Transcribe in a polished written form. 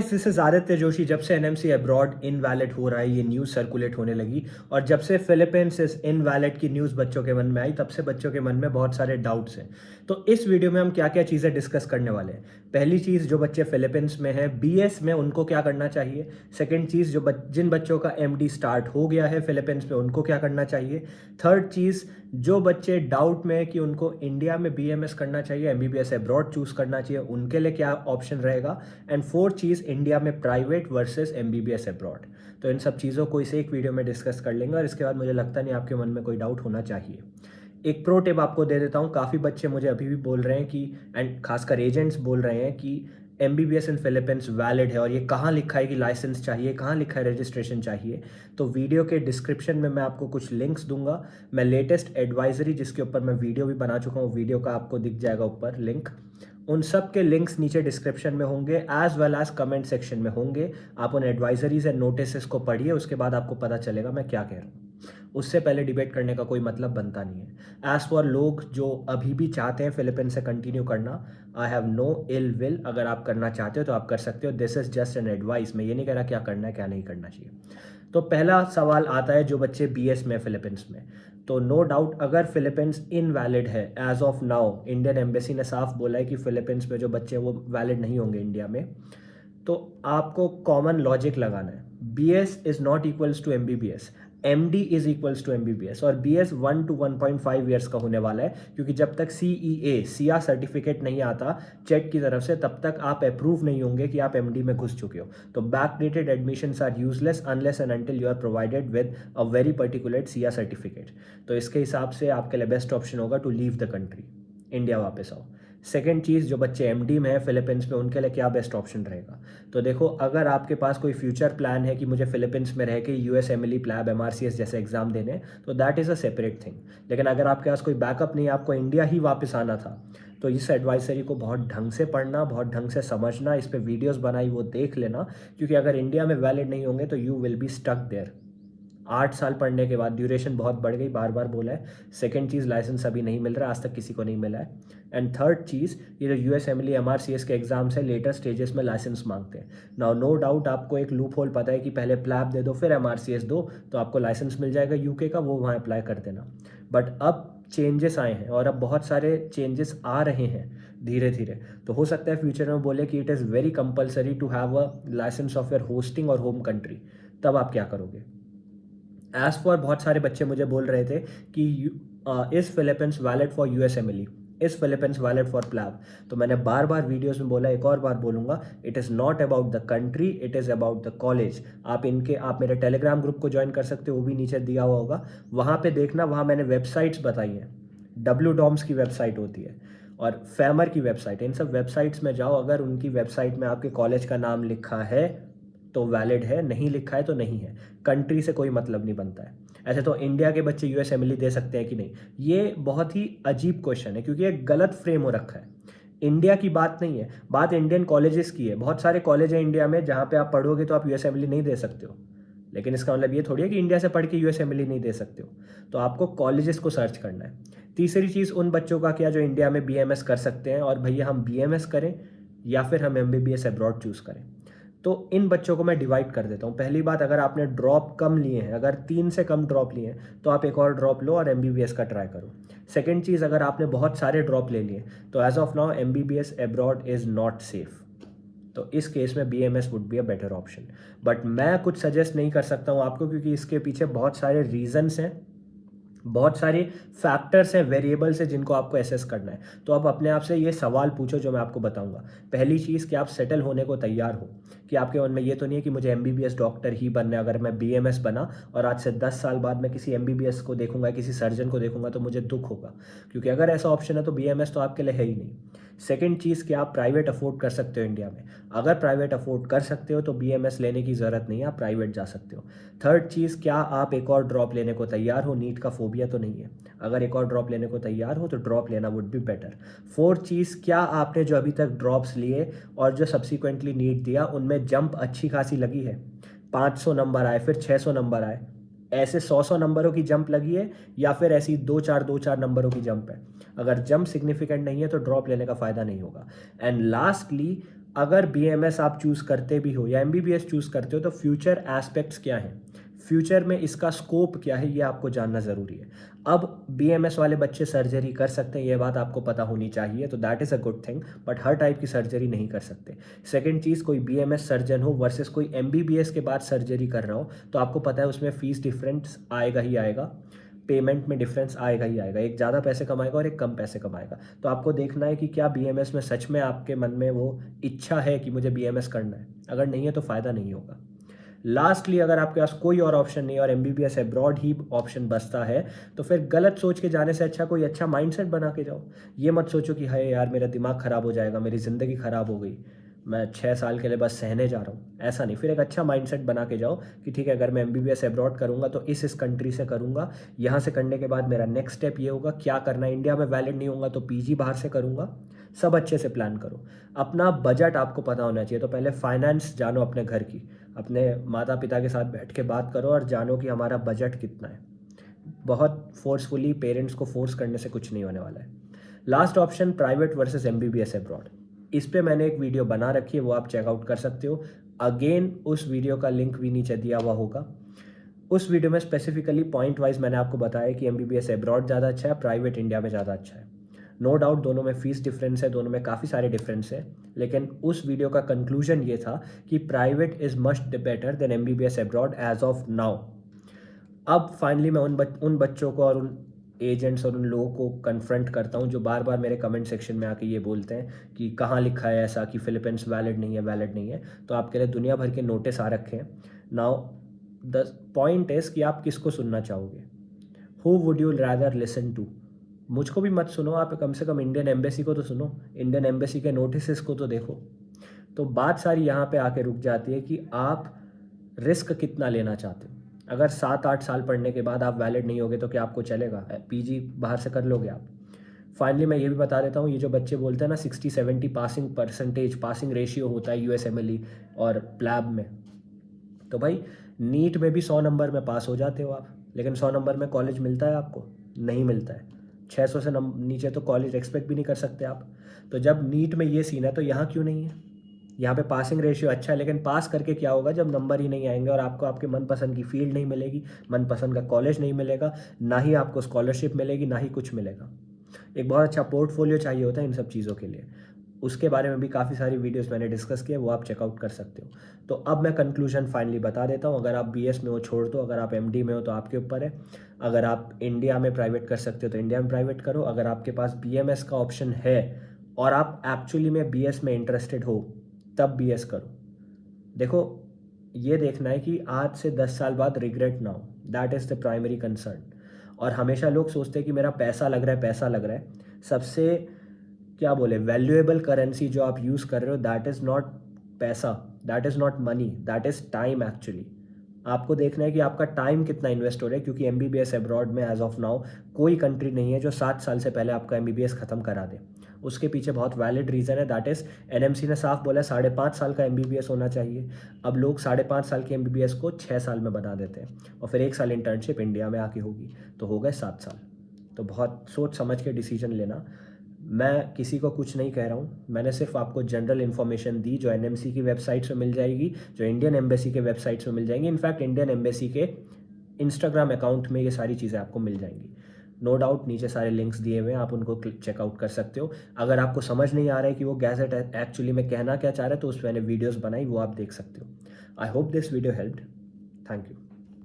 This is Aditya Joshi. जब से NMC abroad invalid हो रहा है, ये न्यूज़ सर्कुलेट होने लगी और जब से फिलीपींस इज इनवैलिड की न्यूज़ बच्चों के मन में आई, तब से बच्चों के मन में बहुत सारे डाउट्स हैं। तो इस वीडियो में हम क्या क्या चीज़ें डिस्कस करने वाले हैं। पहली चीज़, जो बच्चे फिलीपींस में हैं बीएस में, उनको क्या करना चाहिए। सेकेंड चीज़, जिन बच्चों का एमडी स्टार्ट हो गया है फिलीपींस में, उनको क्या करना चाहिए। थर्ड चीज़, जो बच्चे डाउट में है कि उनको इंडिया में बीएमएस करना चाहिए, एमबीबीएस अब्रॉड चूज़ करना चाहिए, उनके लिए क्या ऑप्शन रहेगा। एंड फोर्थ चीज़, इंडिया में प्राइवेट वर्सेस एमबीबीएस अब्रॉड। तो इन सब चीज़ों को इस एक वीडियो में डिस्कस कर लेंगे और इसके बाद मुझे लगता नहीं आपके मन में कोई डाउट होना चाहिए। एक प्रो टिप आपको दे देता हूँ। काफ़ी बच्चे मुझे अभी भी बोल रहे हैं कि, एंड खासकर एजेंट्स बोल रहे हैं कि एमबीबीएस इन फिलीपींस वैलिड है और ये कहाँ लिखा है कि लाइसेंस चाहिए, कहाँ लिखा है रजिस्ट्रेशन चाहिए। तो वीडियो के डिस्क्रिप्शन में मैं आपको कुछ लिंक्स दूंगा। मैं लेटेस्ट एडवाइजरी जिसके ऊपर मैं वीडियो भी बना चुका हूँ, वीडियो का आपको दिख जाएगा ऊपर लिंक। उन सब के लिंक्स नीचे डिस्क्रिप्शन में होंगे, as well as comment section में होंगे। आप उन एडवाइजरीज एंड नोटिस को पढ़िए, उसके बाद आपको पता चलेगा मैं क्या कह रहा हूँ। उससे पहले डिबेट करने का कोई मतलब बनता नहीं है। एज फॉर लोग जो अभी भी चाहते हैं फिलीपींस से कंटिन्यू करना, I have no ill will. अगर आप करना चाहते हो तो आप कर सकते हो। This is just an advice. मैं ये नहीं कह रहा क्या करना है क्या नहीं करना चाहिए। तो पहला सवाल आता है जो बच्चे बीएस में फिलीपींस में। तो नो डाउट, अगर फिलीपींस इनवैलिड है as of now, Indian embassy ने साफ बोला है कि फिलीपींस में जो बच्चे वो वैलिड नहीं होंगे इंडिया में, तो आपको कॉमन लॉजिक लगाना है। B S is not equals to M B B S, M D is equals to M B B S. और बी एस 1 to 1.5 ईयर्स का होने वाला है, क्योंकि जब तक सी ई ए सिया सर्टिफिकेट नहीं आता चेक की तरफ से, तब तक आप अप्रूव नहीं होंगे कि आप एम डी में घुस चुके हो। तो back dated admissions are useless unless and until you are provided with a very particular सिया सर्टिफिकेट। तो इसके हिसाब से आपके लिए बेस्ट ऑप्शन होगा to leave the country, India वापस आओ। सेकेंड चीज़, जो बच्चे एमडी में है फिलीपींस में, उनके लिए क्या बेस्ट ऑप्शन रहेगा। तो देखो, अगर आपके पास कोई फ्यूचर प्लान है कि मुझे फिलीपींस में रह के यूएस एमएलई प्लैब एमआरसीएस जैसे एग्जाम देने, तो that is a separate thing. लेकिन अगर आपके पास कोई बैकअप नहीं है, आपको इंडिया ही वापस आना था, तो इस एडवाइजरी को बहुत ढंग से पढ़ना, बहुत ढंग से समझना, इस पर वीडियोज़ बनाई वो देख लेना। क्योंकि अगर इंडिया में वैलिड नहीं होंगे तो you will be stuck there. 8 साल पढ़ने के बाद ड्यूरेशन बहुत बढ़ गई, बार बार बोला है। सेकेंड चीज़, लाइसेंस अभी नहीं मिल रहा, आज तक किसी को नहीं मिला है। एंड थर्ड चीज़, ये जो यूएस एमएलई एमआरसीएस के एग्जाम्स है, लेटर स्टेजेस में लाइसेंस मांगते हैं। नाउ नो डाउट आपको एक लूप होल पता है कि पहले प्लैब दे दो फिर एमआरसीएस दो, तो आपको लाइसेंस मिल जाएगा यूके का, वो वहाँ अप्लाई कर देना। बट अब चेंजेस आए हैं और अब बहुत सारे चेंजेस आ रहे हैं धीरे धीरे। तो हो सकता है फ्यूचर में बोले कि it is very compulsory to have a license of your hosting और होम कंट्री। तब आप क्या करोगे। एज फॉर, बहुत सारे बच्चे मुझे बोल रहे थे कि is Philippines valid for US MLE, is Philippines valid for PLAB. तो मैंने बार बार वीडियोस में बोला, एक और बार बोलूंगा, it is not about the country, it is about the college. आप मेरे टेलीग्राम ग्रुप को ज्वाइन कर सकते हो, वो भी नीचे दिया हुआ होगा। वहाँ पे देखना, वहाँ मैंने वेबसाइट्स बताई हैं। डब्ल्यू डॉम्स की वेबसाइट होती है और फैमर की वेबसाइट, इन सब वेबसाइट्स में जाओ। अगर उनकी वेबसाइट में आपके कॉलेज का नाम लिखा है तो वैलिड है, नहीं लिखा है तो नहीं है। कंट्री से कोई मतलब नहीं बनता है। ऐसे तो इंडिया के बच्चे यूएस एमएलई दे सकते हैं कि नहीं, ये बहुत ही अजीब क्वेश्चन है, क्योंकि ये गलत फ्रेम हो रखा है। इंडिया की बात नहीं है, बात इंडियन कॉलेजेस की है। बहुत सारे कॉलेज हैं इंडिया में जहाँ पे आप पढ़ोगे तो आप यूएस एमएलई नहीं दे सकते हो। लेकिन इसका मतलब ये थोड़ी है कि इंडिया से पढ़ के यूएस एमएलई नहीं दे सकते हो। तो आपको कॉलेजेस को सर्च करना है। तीसरी चीज़, उन बच्चों का क्या जो इंडिया में बीएमएस कर सकते हैं, और भैया हम बीएमएस करें या फिर हम एमबीबीएस अब्रॉड चूज़ करें। तो इन बच्चों को मैं डिवाइड कर देता हूँ। पहली बात, अगर आपने ड्रॉप कम लिए हैं, अगर 3 से कम ड्रॉप लिए हैं, तो आप एक और ड्रॉप लो और एमबीबीएस का ट्राई करो। सेकेंड चीज़, अगर आपने बहुत सारे ड्रॉप ले लिए, तो as of now MBBS abroad is not safe. तो इस केस में BMS would be a better option. But मैं कुछ सजेस्ट नहीं कर सकता हूँ आपको, क्योंकि इसके पीछे बहुत सारे रीजंस हैं, बहुत सारे फैक्टर्स हैं, वेरिएबल्स हैं जिनको आपको एसेस करना है। तो आप अपने आप से ये सवाल पूछो जो मैं आपको बताऊंगा। पहली चीज़, कि आप सेटल होने को तैयार हो, कि आपके मन में ये तो नहीं है कि मुझे एमबीबीएस डॉक्टर ही बनना है। अगर मैं बीएमएस बना और आज से 10 साल बाद मैं किसी एमबीबीएस को देखूंगा, किसी सर्जन को देखूंगा, तो मुझे दुख होगा। क्योंकि अगर ऐसा ऑप्शन है तो बीएमएस तो आपके लिए है ही नहीं। सेकेंड चीज़, कि आप प्राइवेट अफोर्ड कर सकते हो इंडिया में। अगर प्राइवेट अफोर्ड कर सकते हो तो बीएमएस लेने की ज़रूरत नहीं है, आप प्राइवेट जा सकते हो। थर्ड चीज़, क्या आप एक और ड्रॉप लेने को तैयार हो, नीट का फोबिया तो नहीं है। अगर एक और ड्रॉप लेने को तैयार हो तो ड्रॉप लेना वुड बी बेटर। फोर्थ चीज़, क्या आपने जो अभी तक ड्रॉप्स लिए और जो सब्सिक्वेंटली नीट दिया, उनमें जंप अच्छी खासी लगी है। 500 नंबर आए, फिर 600 नंबर आए, ऐसे 100 नंबरों की जंप लगी है, या फिर ऐसी 2 4 नंबरों की जंप है। अगर जंप सिग्निफिकेंट नहीं है तो ड्रॉप लेने का फ़ायदा नहीं होगा। एंड लास्टली, अगर बीएमएस आप चूज़ करते भी हो या एमबीबीएस चूज़ करते हो तो फ्यूचर एस्पेक्ट्स क्या हैं, फ्यूचर में इसका स्कोप क्या है, ये आपको जानना ज़रूरी है। अब बीएमएस वाले बच्चे सर्जरी कर सकते हैं, ये बात आपको पता होनी चाहिए, तो that is a good thing, but her type की सर्जरी नहीं कर सकते। सेकंड चीज़, कोई बीएमएस सर्जन हो वर्सेस कोई एमबीबीएस के बाद सर्जरी कर रहा हो, तो आपको पता है उसमें फ़ीस डिफरेंस आएगा ही आएगा, पेमेंट में डिफरेंस आएगा ही आएगा, एक ज़्यादा पैसे कमाएगा और एक कम पैसे कमाएगा। तो आपको देखना है कि क्या बीएमएस में सच में आपके मन में वो इच्छा है कि मुझे बीएमएस करना है, अगर नहीं है तो फ़ायदा नहीं होगा। लास्टली, अगर आपके पास कोई और ऑप्शन नहीं है और एमबीबीएस अब्रॉड ही ऑप्शन बचता है, तो फिर गलत सोच के जाने से अच्छा कोई अच्छा माइंडसेट बना के जाओ। ये मत सोचो कि हाय यार मेरा दिमाग ख़राब हो जाएगा, मेरी ज़िंदगी ख़राब हो गई, मैं 6 साल के लिए बस सहने जा रहा हूँ, ऐसा नहीं। फिर एक अच्छा माइंडसेट बना के जाओ कि ठीक है, अगर मैं एमबीबीएस अब्रॉड करूँगा तो इस कंट्री से करूँगा, यहाँ से करने के बाद मेरा नेक्स्ट स्टेप ये होगा, क्या करना है, इंडिया में वैलिड नहीं होगा तो पीजी बाहर से करूँगा। सब अच्छे से प्लान करो। अपना बजट आपको पता होना चाहिए, तो पहले फाइनेंस जानो अपने घर की, अपने माता पिता के साथ बैठ के बात करो और जानो कि हमारा बजट कितना है। बहुत फोर्सफुली पेरेंट्स को फोर्स करने से कुछ नहीं होने वाला है। Last option, private versus MBBS abroad. इस पे मैंने एक वीडियो बना रखी है, वो आप चेकआउट कर सकते हो। अगेन उस वीडियो का लिंक भी नीचे दिया हुआ होगा। उस वीडियो में स्पेसिफिकली पॉइंट वाइज मैंने आपको बताया कि एमबीबीएस अब्रॉड ज़्यादा अच्छा है, प्राइवेट इंडिया में ज़्यादा अच्छा है। नो डाउट दोनों में फ़ीस डिफरेंस है, दोनों में काफ़ी सारे डिफरेंस है, लेकिन उस वीडियो का कंक्लूजन ये था कि private is much better than MBBS abroad as of now. अब फाइनली मैं उन बच्चों को और उन एजेंट्स और उन लोगों को कन्फ्रंट करता हूँ जो बार बार मेरे कमेंट सेक्शन में आके ये बोलते हैं कि कहाँ लिखा है ऐसा कि फिलीपींस वैलिड नहीं है, वैलिड नहीं है। तो आपके लिए दुनिया भर के नोटिस आ रखे हैं। नाउ द पॉइंट इज़ कि आप किसको सुनना चाहोगे, who would you rather listen to. मुझको भी मत सुनो, आप कम से कम इंडियन एम्बेसी को तो सुनो, इंडियन एम्बेसी के नोटिस को तो देखो। तो बात सारी यहाँ पे आके रुक जाती है कि आप रिस्क कितना लेना चाहते हो। अगर 7-8 साल पढ़ने के बाद आप वैलिड नहीं होगे तो क्या आपको चलेगा, पीजी बाहर से कर लोगे आप। फाइनली मैं ये भी बता देता हूँ, ये जो बच्चे बोलते हैं ना 60-70 पासिंग परसेंटेज, पासिंग रेशियो होता है यूएसएमएलई और प्लैब में, तो भाई नीट में भी 100 नंबर में पास हो जाते हो आप, लेकिन 100 नंबर में कॉलेज मिलता है आपको, नहीं मिलता है। 600 से नीचे तो कॉलेज एक्सपेक्ट भी नहीं कर सकते आप। तो जब नीट में ये सीन है तो यहाँ क्यों नहीं है। यहाँ पे पासिंग रेशियो अच्छा है, लेकिन पास करके क्या होगा जब नंबर ही नहीं आएंगे और आपको आपके मनपसंद की फील्ड नहीं मिलेगी, मनपसंद का कॉलेज नहीं मिलेगा, ना ही आपको स्कॉलरशिप मिलेगी, ना ही कुछ मिलेगा। एक बहुत अच्छा पोर्टफोलियो चाहिए होता है इन सब चीज़ों के लिए। उसके बारे में भी काफ़ी सारी वीडियोस मैंने डिस्कस किए, वो आप चेकआउट कर सकते हो। तो अब मैं कंक्लूजन फाइनली बता देता हूँ, अगर आप बीएस में हो छोड़ दो, अगर आप एमडी में हो तो आपके ऊपर है। अगर आप इंडिया में प्राइवेट कर सकते हो तो इंडिया में प्राइवेट करो। अगर आपके पास बीएमएस का ऑप्शन है और आप एक्चुअली में बीएस में इंटरेस्टेड हो तब बीएस करो। देखो, ये देखना है कि आज से 10 साल बाद रिग्रेट ना हो, that is the primary concern. और हमेशा लोग सोचते हैं कि मेरा पैसा लग रहा है, पैसा लग रहा है। सबसे क्या बोले, वैल्यूएबल करेंसी जो आप यूज़ कर रहे हो दैट इज़ नॉट पैसा, that is not money, that is time actually. आपको देखना है कि आपका टाइम कितना इन्वेस्ट हो रहा है, क्योंकि एमबीबीएस अब्रॉड में एज ऑफ नाउ कोई कंट्री नहीं है जो 7 साल से पहले आपका एमबीबीएस ख़त्म करा दे। उसके पीछे बहुत वैलिड रीज़न है, दैट इज़ एनएमसी ने साफ बोला 5.5 साल का एमबीबीएस होना चाहिए। अब लोग 5.5 साल के एमबीबीएस को 6 साल में बना देते हैं और फिर 1 साल इंटर्नशिप इंडिया में आके होगी, तो हो गए 7 साल। तो बहुत सोच समझ के डिसीजन लेना। मैं किसी को कुछ नहीं कह रहा हूँ, मैंने सिर्फ आपको जनरल इन्फॉर्मेशन दी जो एनएमसी की वेबसाइट पे मिल जाएगी, जो इंडियन एम्बेसी के वेबसाइट्स पे मिल जाएंगी। इनफैक्ट इंडियन एम्बेसी के इंस्टाग्राम अकाउंट में ये सारी चीज़ें आपको मिल जाएंगी। नो डाउट नीचे सारे लिंक्स दिए हुए हैं, आप उनको चेकआउट कर सकते हो। अगर आपको समझ नहीं आ रहा है कि वो गैजेट एक्चुअली में कहना क्या चाह रहा है, तो उस पर मैंने वीडियोज़ बनाई, वो आप देख सकते हो। I hope this video helped. Thank you.